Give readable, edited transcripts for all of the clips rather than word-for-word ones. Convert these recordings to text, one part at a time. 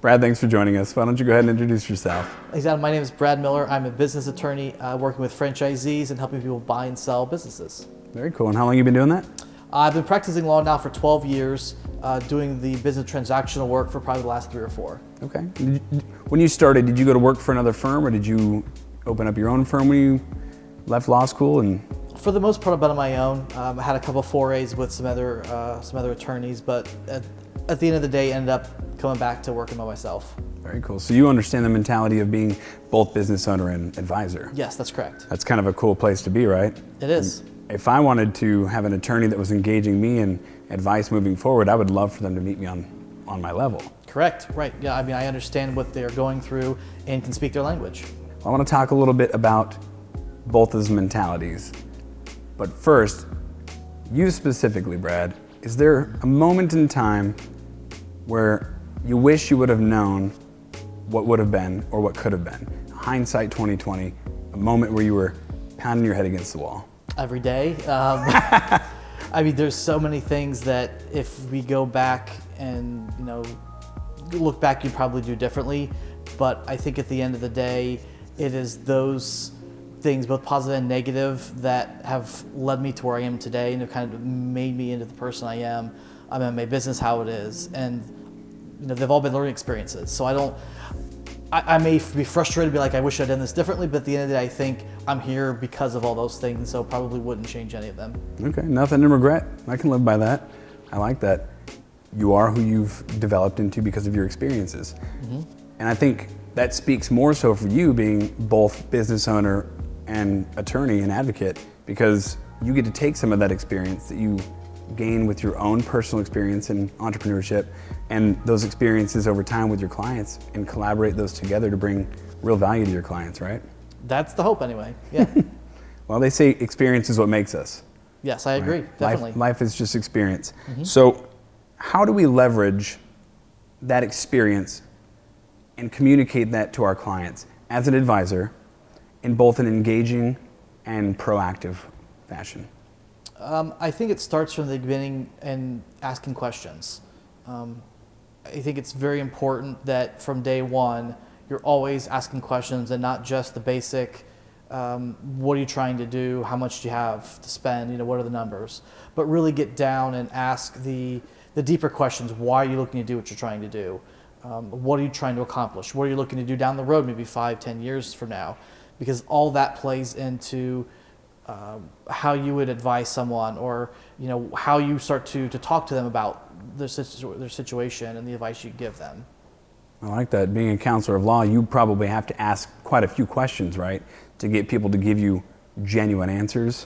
Brad, thanks for joining us. Why don't you go ahead and introduce yourself? Exactly. My name is Brad Miller. I'm a business attorney working with franchisees and helping people buy and sell businesses. Very cool. And how long have you been doing that? I've been practicing law now for 12 years, doing the business transactional work for probably the last 3 or 4. Okay. When you started, did you go to work for another firm, or did you open up your own firm when you left law school? And for the most part, I've been on my own. I had a couple of forays with some other attorneys, but at the end of the day, ended up coming back to working by myself. Very cool. So you understand the mentality of being both business owner and advisor. Yes, that's correct. That's kind of a cool place to be, right? It is. And if I wanted to have an attorney that was engaging me in advice moving forward, I would love for them to meet me on my level. Correct. Right. Yeah. I mean, I understand what they're going through and can speak their language. I want to talk a little bit about both those mentalities. But first, you specifically, Brad, is there a moment in time where you wish you would have known what would have been or what could have been? Hindsight 2020, a moment where you were pounding your head against the wall. Every day. I mean, there's so many things that if we go back and, look back, you'd probably do differently. But I think at the end of the day, it is those things, both positive and negative, that have led me to where I am today and have kind of made me into the person I am. I mean, my business, how it is. And, they've all been learning experiences. So I may be frustrated, be like, I wish I'd done this differently, but at the end of the day, I think I'm here because of all those things, so probably wouldn't change any of them. Okay, nothing to regret. I can live by that. I like that. You are who you've developed into because of your experiences. Mm-hmm. And I think that speaks more so for you being both business owner and attorney and advocate, because you get to take some of that experience that you gain with your own personal experience in entrepreneurship and those experiences over time with your clients and collaborate those together to bring real value to your clients, right? That's the hope anyway, yeah. Well, they say experience is what makes us. Yes, I agree, right? definitely. Life is just experience. Mm-hmm. So how do we leverage that experience and communicate that to our clients as an advisor in both an engaging and proactive fashion? I think it starts from the beginning and asking questions. I think it's very important that from day one, you're always asking questions and not just the basic, what are you trying to do? How much do you have to spend? What are the numbers? But really get down and ask the deeper questions. Why are you looking to do what you're trying to do? What are you trying to accomplish? What are you looking to do down the road, maybe 5-10 years from now? Because all that plays into how you would advise someone, or how you start to talk to them about their situation and the advice you give them. I like that. Being a counselor of law, you probably have to ask quite a few questions, right, to get people to give you genuine answers.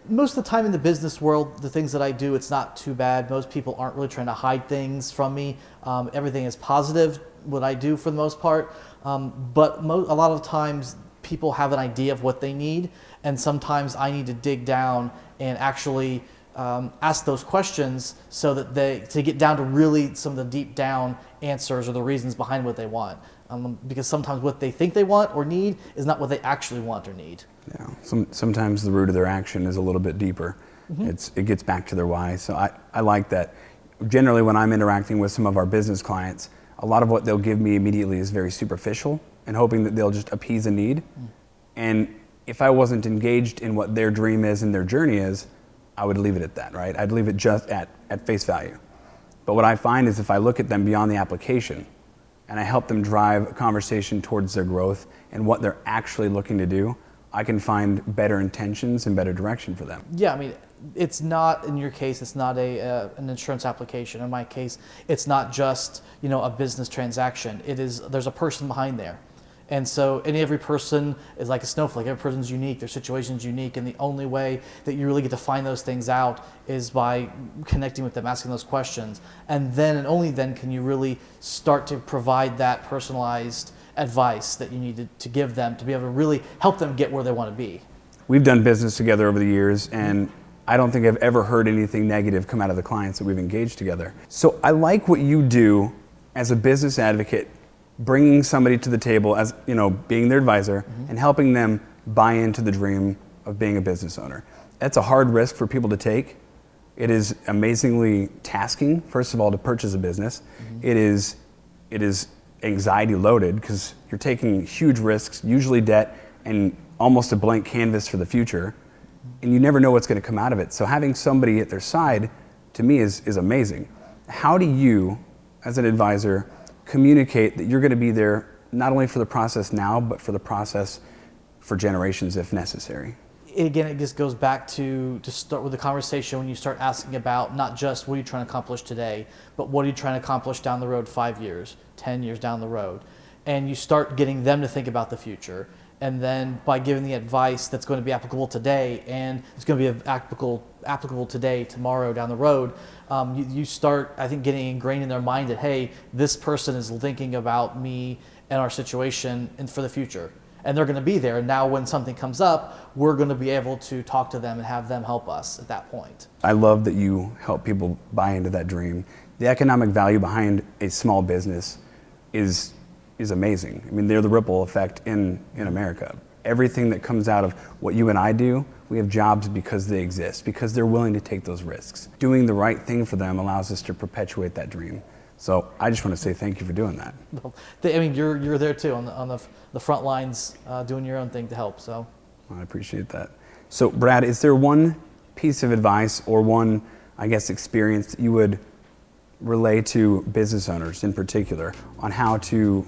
Most of the time in the business world, the things that I do, it's not too bad. Most people aren't really trying to hide things from me. Everything is positive, what I do for the most part. But a lot of times people have an idea of what they need, and sometimes I need to dig down and actually ask those questions so that to get down to really some of the deep down answers or the reasons behind what they want. Because sometimes what they think they want or need is not what they actually want or need. Yeah, sometimes the root of their action is a little bit deeper. Mm-hmm. It gets back to their why. So I like that. Generally, when I'm interacting with some of our business clients, a lot of what they'll give me immediately is very superficial and hoping that they'll just appease a need. Mm. And if I wasn't engaged in what their dream is and their journey is, I would leave it at that, right? I'd leave it just at face value. But what I find is if I look at them beyond the application and I help them drive a conversation towards their growth and what they're actually looking to do, I can find better intentions and better direction for them. Yeah, I mean, it's not, in your case, it's not an insurance application. In my case, it's not just, a business transaction. There's a person behind there. And so every person is like a snowflake. Every person's unique. Their situation's unique. And the only way that you really get to find those things out is by connecting with them, asking those questions. And then and only then can you really start to provide that personalized advice that you need to give them to be able to really help them get where they want to be. We've done business together over the years, and I don't think I've ever heard anything negative come out of the clients that we've engaged together. So I like what you do as a business advocate, bringing somebody to the table as, being their advisor and helping them buy into the dream of being a business owner. That's a hard risk for people to take. It is amazingly tasking, first of all, to purchase a business. It is it is anxiety loaded because you're taking huge risks, usually debt, and almost a blank canvas for the future, and you never know what's going to come out of it. So having somebody at their side, to me, is amazing. How do you, as an advisor, communicate that you're going to be there not only for the process now, but for the process for generations if necessary? Again, it just goes back to start with the conversation when you start asking about not just what are you trying to accomplish today, but what are you trying to accomplish down the road 5 years, 10 years down the road. And you start getting them to think about the future. And then by giving the advice that's going to be applicable today and it's going to be applicable today, tomorrow, down the road, you start, I think, getting ingrained in their mind that, hey, this person is thinking about me and our situation and for the future. And they're going to be there. And now when something comes up, we're going to be able to talk to them and have them help us at that point. I love that you help people buy into that dream. The economic value behind a small business is amazing. I mean, they're the ripple effect in America. Everything that comes out of what you and I do, we have jobs because they exist, because they're willing to take those risks. Doing the right thing for them allows us to perpetuate that dream. So I just want to say thank you for doing that. Well, I mean, you're there too on the front lines, doing your own thing to help. So I appreciate that. So Brad, is there one piece of advice or one, I guess, experience that you would relay to business owners in particular on how to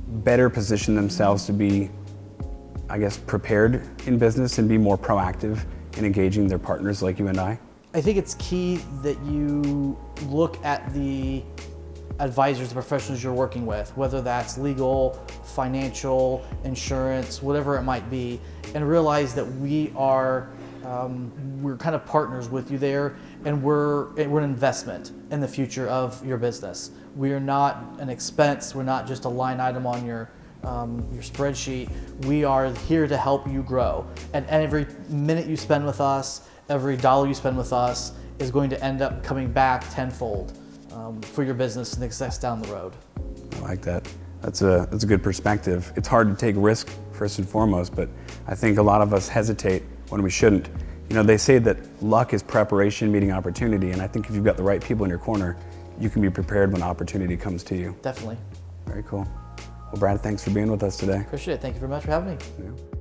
better position themselves to be, I guess, prepared in business and be more proactive in engaging their partners like you and I? I think it's key that you look at the advisors, the professionals you're working with, whether that's legal, financial, insurance, whatever it might be, and realize that we're kind of partners with you there, and we're an investment in the future of your business. We are not an expense. We're not just a line item on your spreadsheet. We are here to help you grow, and every minute you spend with us, every dollar you spend with us is going to end up coming back tenfold for your business and success down the road. I like that. That's a good perspective. It's hard to take risk first and foremost, but I think a lot of us hesitate when we shouldn't. You know, they say that luck is preparation meeting opportunity, and I think if you've got the right people in your corner, you can be prepared when opportunity comes to you. Definitely. Very cool. Well, Brad, thanks for being with us today. Appreciate it. Thank you very much for having me. Yeah.